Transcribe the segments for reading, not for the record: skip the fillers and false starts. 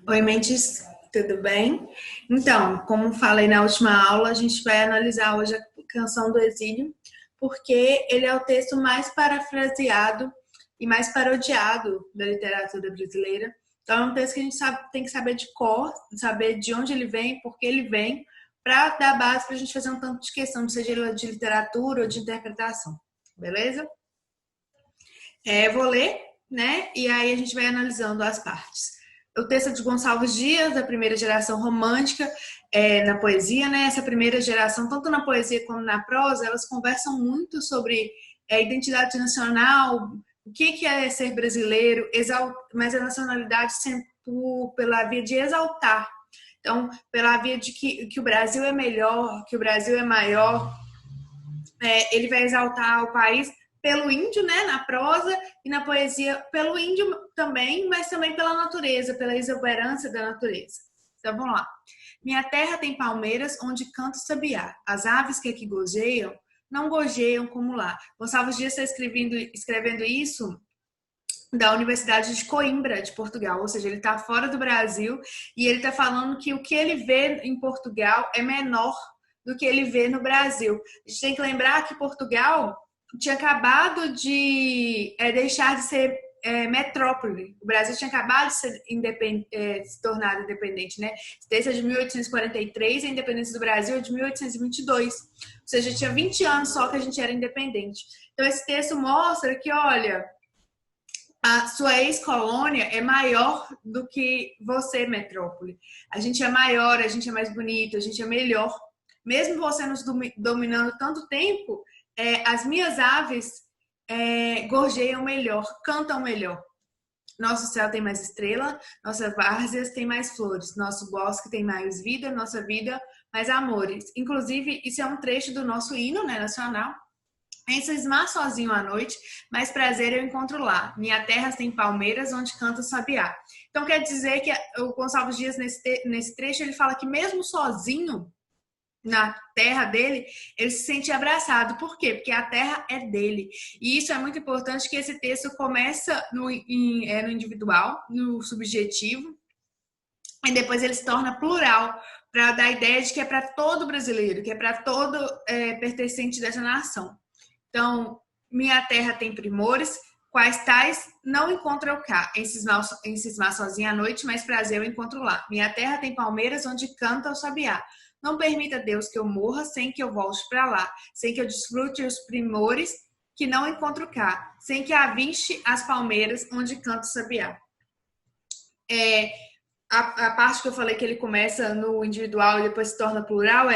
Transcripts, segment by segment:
Oi, Mentes, tudo bem? Então, como falei na última aula, a gente vai analisar hoje a Canção do Exílio, porque ele é o texto mais parafraseado e mais parodiado da literatura brasileira. Então, é um texto que a gente tem que saber de cor, saber de onde ele vem, por que ele vem, para dar base para a gente fazer um tanto de questão, seja ele de literatura ou de interpretação. Beleza? Vou ler, né? E aí a gente vai analisando as partes. O texto é de Gonçalves Dias, da primeira geração romântica, na poesia, né? Essa primeira geração, tanto na poesia como na prosa, elas conversam muito sobre identidade nacional, o que é ser brasileiro, mas a nacionalidade sempre pela via de exaltar. Então, pela via de que o Brasil é melhor, que o Brasil é maior, ele vai exaltar o país pelo índio, né, na prosa, e na poesia pelo índio também, mas também pela natureza, pela exuberância da natureza. Então vamos lá. Minha terra tem palmeiras onde canta o sabiá. As aves que aqui gojeiam, não gojeiam como lá. Gonçalves Dias está escrevendo isso da Universidade de Coimbra, de Portugal, ou seja, ele está fora do Brasil e ele está falando que o que ele vê em Portugal é menor do que ele vê no Brasil. A gente tem que lembrar que Portugal tinha acabado de deixar de ser metrópole. O Brasil tinha acabado de se tornar independente, né? Desde de 1843, a independência do Brasil é de 1822. Ou seja, tinha 20 anos só que a gente era independente. Então, esse texto mostra que, olha, a sua ex-colônia é maior do que você, metrópole. A gente é maior, a gente é mais bonito, a gente é melhor. Mesmo você nos dominando tanto tempo, as minhas aves gorjeiam melhor, cantam melhor. Nosso céu tem mais estrela, nossas várzeas tem mais flores, nosso bosque tem mais vida, nossa vida mais amores. Inclusive, isso é um trecho do nosso hino, né, nacional. Em cismar sozinho à noite, mas prazer eu encontro lá. Minha terra tem palmeiras onde canta o sabiá. Então quer dizer que o Gonçalves Dias, nesse trecho, ele fala que mesmo sozinho, na terra dele, ele se sente abraçado. Por quê? Porque a terra é dele. E isso é muito importante, que esse texto começa no individual, no subjetivo, e depois ele se torna plural, para dar a ideia de que é para todo brasileiro, que é para todo pertencente dessa nação. Então, minha terra tem primores, quais tais não encontro eu cá. Em cismar sozinha à noite, mas prazer eu encontro lá. Minha terra tem palmeiras onde canta o sabiá. Não permita, Deus, que eu morra sem que eu volte para lá, sem que eu desfrute os primores que não encontro cá, sem que aviste as palmeiras onde canta o sabiá. A parte que eu falei que ele começa no individual e depois se torna plural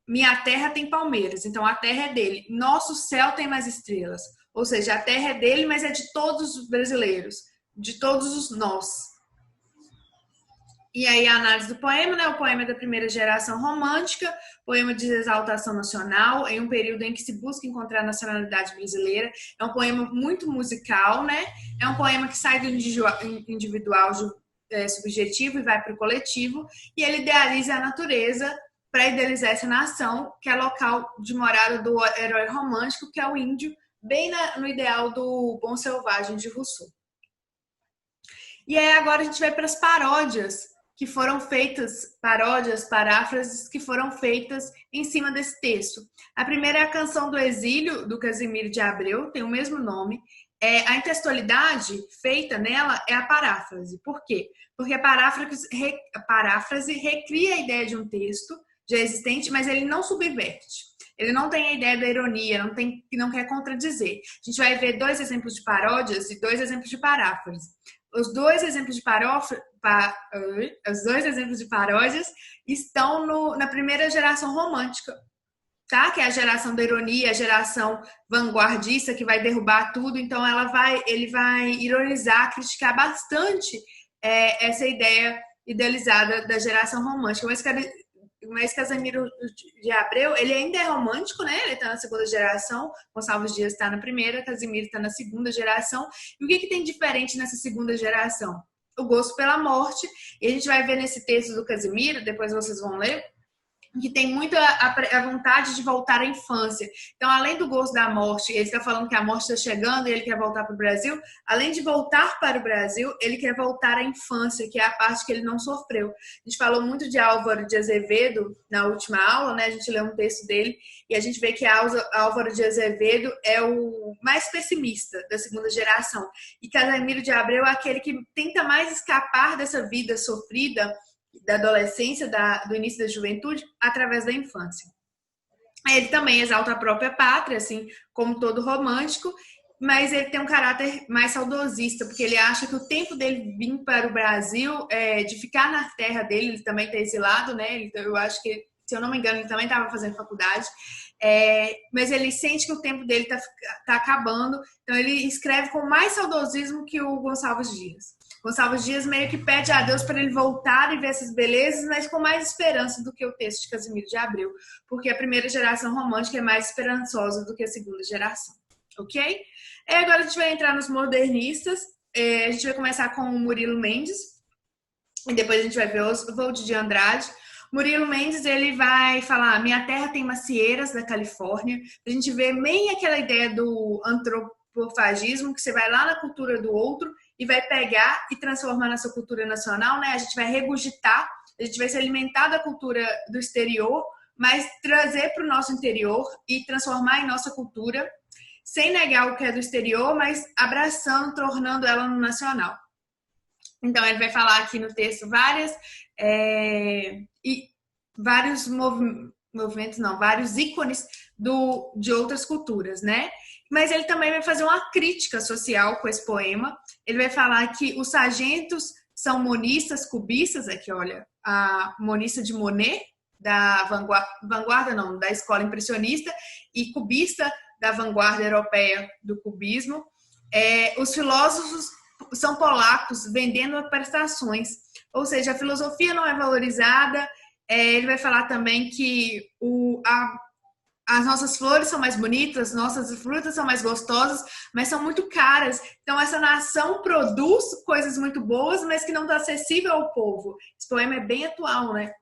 minha terra tem palmeiras, então a terra é dele. Nosso céu tem mais estrelas. Ou seja, a terra é dele, mas é de todos os brasileiros, de todos os nós. E aí a análise do poema, né? O poema é da primeira geração romântica, poema de exaltação nacional, em um período em que se busca encontrar a nacionalidade brasileira. É um poema muito musical, né? É um poema que sai do individual subjetivo e vai para o coletivo, e ele idealiza a natureza para idealizar essa nação, que é local de morada do herói romântico, que é o índio, bem no ideal do Bom Selvagem de Rousseau. E aí agora a gente vai para as paródias que foram feitas, paráfrases que foram feitas em cima desse texto. A primeira é a Canção do Exílio, do Casimiro de Abreu, tem o mesmo nome. A intextualidade feita nela é a paráfrase. Por quê? Porque a paráfrase recria a ideia de um texto já existente, mas ele não subverte. Ele não tem a ideia da ironia, não quer contradizer. A gente vai ver 2 exemplos de paródias e 2 exemplos de paráfrase. Os dois exemplos de paródias estão na primeira geração romântica, tá? Que é a geração da ironia, a geração vanguardista que vai derrubar tudo. Então ele vai ironizar, criticar bastante essa ideia idealizada da geração romântica. Mas Casimiro de Abreu, ele ainda é romântico, né? Ele está na segunda geração, Gonçalves Dias está na primeira, Casimiro está na segunda geração. E o que tem diferente nessa segunda geração? O gosto pela morte. E a gente vai ver nesse texto do Casimiro, depois vocês vão ler, que tem muito a vontade de voltar à infância. Então, além do gosto da morte, ele está falando que a morte está chegando e ele quer voltar para o Brasil. Além de voltar para o Brasil, ele quer voltar à infância, que é a parte que ele não sofreu. A gente falou muito de Álvaro de Azevedo na última aula, né? A gente leu um texto dele e a gente vê que Álvaro de Azevedo é o mais pessimista da segunda geração. E Casimiro de Abreu é aquele que tenta mais escapar dessa vida sofrida da adolescência, do início da juventude, através da infância. Ele também exalta a própria pátria, assim como todo romântico, mas ele tem um caráter mais saudosista, porque ele acha que o tempo dele vir para o Brasil, de ficar na terra dele, ele também tem esse lado, né? Eu acho que, se eu não me engano, ele também estava fazendo faculdade, mas ele sente que o tempo dele está acabando, então ele escreve com mais saudosismo que o Gonçalves Dias. Gonçalves Dias meio que pede a Deus para ele voltar e ver essas belezas, mas com mais esperança do que o texto de Casimiro de Abreu, porque a primeira geração romântica é mais esperançosa do que a segunda geração, ok? Agora a gente vai entrar nos modernistas, a gente vai começar com o Murilo Mendes, e depois a gente vai ver Oswald de Andrade. Murilo Mendes, ele vai falar: minha terra tem macieiras da Califórnia. A gente vê bem aquela ideia do antropofagismo, que você vai lá na cultura do outro e vai pegar e transformar na sua cultura nacional, né? A gente vai regurgitar, a gente vai se alimentar da cultura do exterior, mas trazer para o nosso interior e transformar em nossa cultura, sem negar o que é do exterior, mas abraçando, tornando ela no nacional. Então, ele vai falar aqui no texto vários movimentos, não, vários ícones de outras culturas, né? Mas ele também vai fazer uma crítica social com esse poema. Ele vai falar que os sargentos são monistas, cubistas, aqui olha, a monista de Monet, da vanguarda não, da escola impressionista, e cubista da vanguarda europeia do cubismo. Os filósofos são polacos vendendo prestações, ou seja, a filosofia não é valorizada. Ele vai falar também que as nossas flores são mais bonitas, nossas frutas são mais gostosas, mas são muito caras. Então, essa nação produz coisas muito boas, mas que não está acessível ao povo. Esse poema é bem atual, né?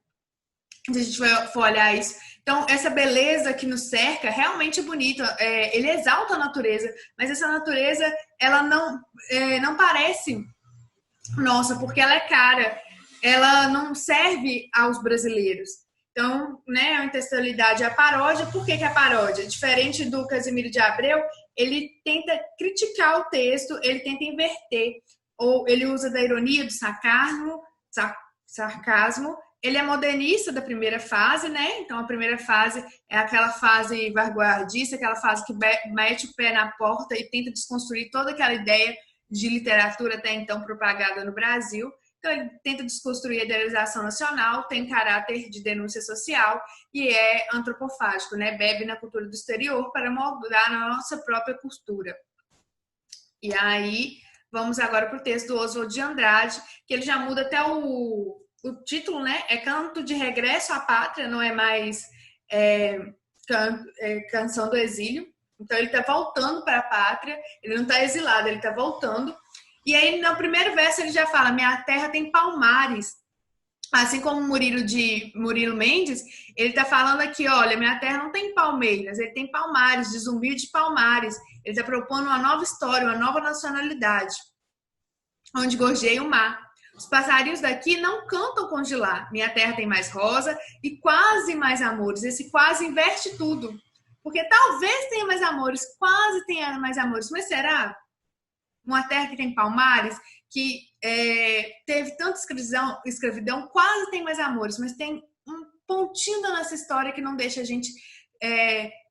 Se a gente for olhar isso. Então, essa beleza que nos cerca realmente é bonita. Ele exalta a natureza, mas essa natureza, ela não parece nossa, porque ela é cara. Ela não serve aos brasileiros. Então, né, a intextualidade é a paródia. Por que é a paródia? Diferente do Casimiro de Abreu, ele tenta criticar o texto, ele tenta inverter. Ou ele usa da ironia, do sarcasmo. Ele é modernista da primeira fase, né? Então, a primeira fase é aquela fase vanguardista, aquela fase que mete o pé na porta e tenta desconstruir toda aquela ideia de literatura até então propagada no Brasil. Então, ele tenta desconstruir a idealização nacional, tem caráter de denúncia social e é antropofágico, né? Bebe na cultura do exterior para moldar na nossa própria cultura. E aí, vamos agora para o texto do Oswald de Andrade, que ele já muda até o título, né? É Canto de Regresso à Pátria, não é mais Canção do Exílio. Então, ele está voltando para a pátria, ele não está exilado, ele está voltando. E aí, no primeiro verso, ele já fala: minha terra tem palmares. Assim como Murilo Mendes, ele está falando aqui: olha, minha terra não tem palmeiras, ele tem palmares, de Zumbi de Palmares. Ele está propondo uma nova história, uma nova nacionalidade, onde gorjeia o mar. Os passarinhos daqui não cantam com de lá. Minha terra tem mais rosa e quase mais amores. Esse quase inverte tudo. Porque talvez tenha mais amores, quase tenha mais amores. Mas será? Uma terra que tem palmares, que teve tanta escravidão, quase tem mais amores, mas tem um pontinho da nossa história que não deixa a gente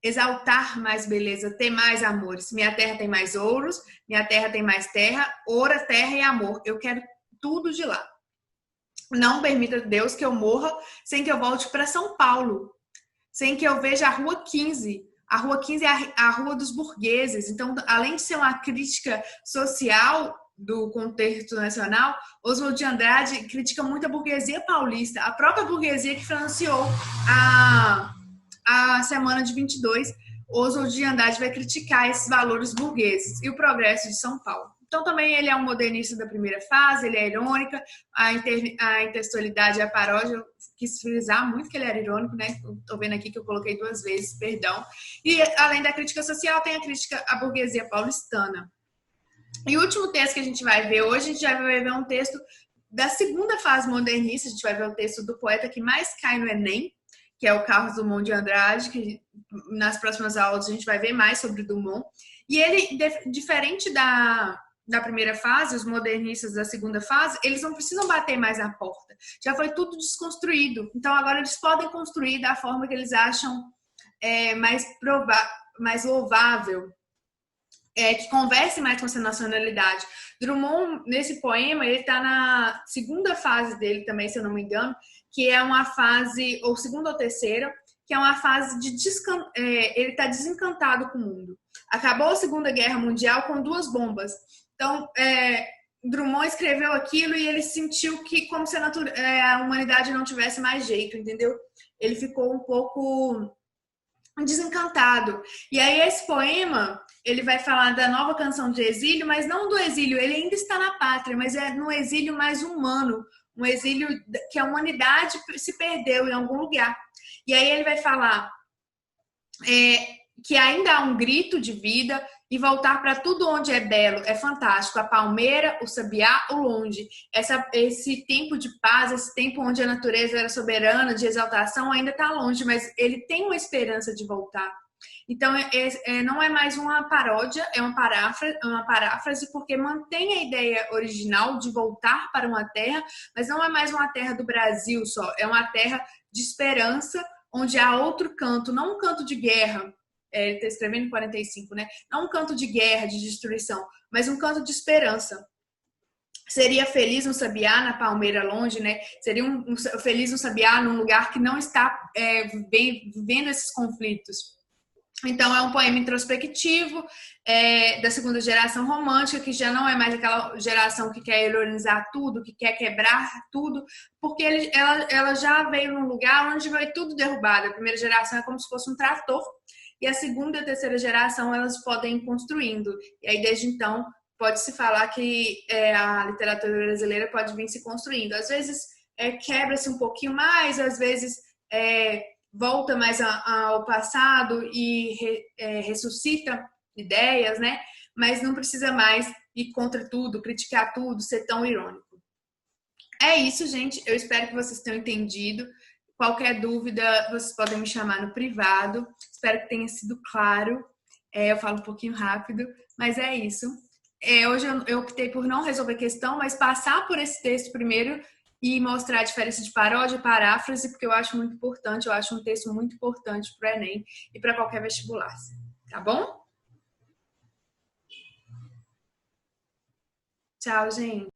exaltar mais beleza, ter mais amores. Minha terra tem mais ouros, minha terra tem mais terra, ouro, terra e amor. Eu quero tudo de lá. Não permita, Deus, que eu morra sem que eu volte para São Paulo, sem que eu veja a Rua 15. A Rua 15 é a Rua dos Burgueses. Então, além de ser uma crítica social do contexto nacional, Oswald de Andrade critica muito a burguesia paulista, a própria burguesia que financiou a Semana de 22. Oswald de Andrade vai criticar esses valores burgueses e o progresso de São Paulo. Então também ele é um modernista da primeira fase, ele é irônica, a intertextualidade e a paródia, eu quis frisar muito que ele era irônico, né? Estou vendo aqui que eu coloquei 2 vezes, perdão. E além da crítica social, tem a crítica à burguesia paulistana. E o último texto que a gente vai ver hoje, a gente vai ver um texto da segunda fase modernista, a gente vai ver o texto do poeta que mais cai no Enem, que é o Carlos Drummond de Andrade, que nas próximas aulas a gente vai ver mais sobre Drummond. E ele, diferente da primeira fase, os modernistas da segunda fase, eles não precisam bater mais na porta. Já foi tudo desconstruído. Então agora eles podem construir da forma que eles acham mais louvável, que converse mais com essa nacionalidade. Drummond, nesse poema, ele está na segunda fase dele também, se eu não me engano, que é uma fase, ou segunda ou terceira, que é uma fase de ele está desencantado com o mundo. Acabou a Segunda Guerra Mundial com 2 bombas. Então, Drummond escreveu aquilo e ele sentiu que como se a humanidade não tivesse mais jeito, entendeu? Ele ficou um pouco desencantado. E aí esse poema, ele vai falar da nova canção de exílio, mas não do exílio, ele ainda está na pátria, mas é no exílio mais humano, um exílio que a humanidade se perdeu em algum lugar. E aí ele vai falar que ainda há um grito de vida e voltar para tudo onde é belo, é fantástico. A palmeira, o sabiá, o longe. Esse tempo de paz, esse tempo onde a natureza era soberana, de exaltação, ainda está longe, mas ele tem uma esperança de voltar. Então, não é mais uma paródia, é uma paráfrase, porque mantém a ideia original de voltar para uma terra, mas não é mais uma terra do Brasil só, é uma terra de esperança, onde há outro canto, não um canto de guerra. Ele está escrevendo em 45, né? Não um canto de guerra, de destruição, mas um canto de esperança. Seria feliz no sabiá, na palmeira longe, né? Seria feliz no sabiá num lugar que não está vivendo esses conflitos. Então, é um poema introspectivo, da segunda geração romântica, que já não é mais aquela geração que quer ironizar tudo, que quer quebrar tudo, porque ela já veio num lugar onde foi tudo derrubado. A primeira geração é como se fosse um trator, e a segunda e a terceira geração elas podem ir construindo. E aí, desde então, pode-se falar que a literatura brasileira pode vir se construindo. Às vezes, quebra-se um pouquinho mais, às vezes volta mais ao passado e ressuscita ideias, né? Mas não precisa mais ir contra tudo, criticar tudo, ser tão irônico. É isso, gente. Eu espero que vocês tenham entendido. Qualquer dúvida, vocês podem me chamar no privado. Espero que tenha sido claro. Eu falo um pouquinho rápido, mas é isso. Hoje eu optei por não resolver questão, mas passar por esse texto primeiro e mostrar a diferença de paródia e paráfrase, porque eu acho muito importante, eu acho um texto muito importante para o Enem e para qualquer vestibular. Tá bom? Tchau, gente.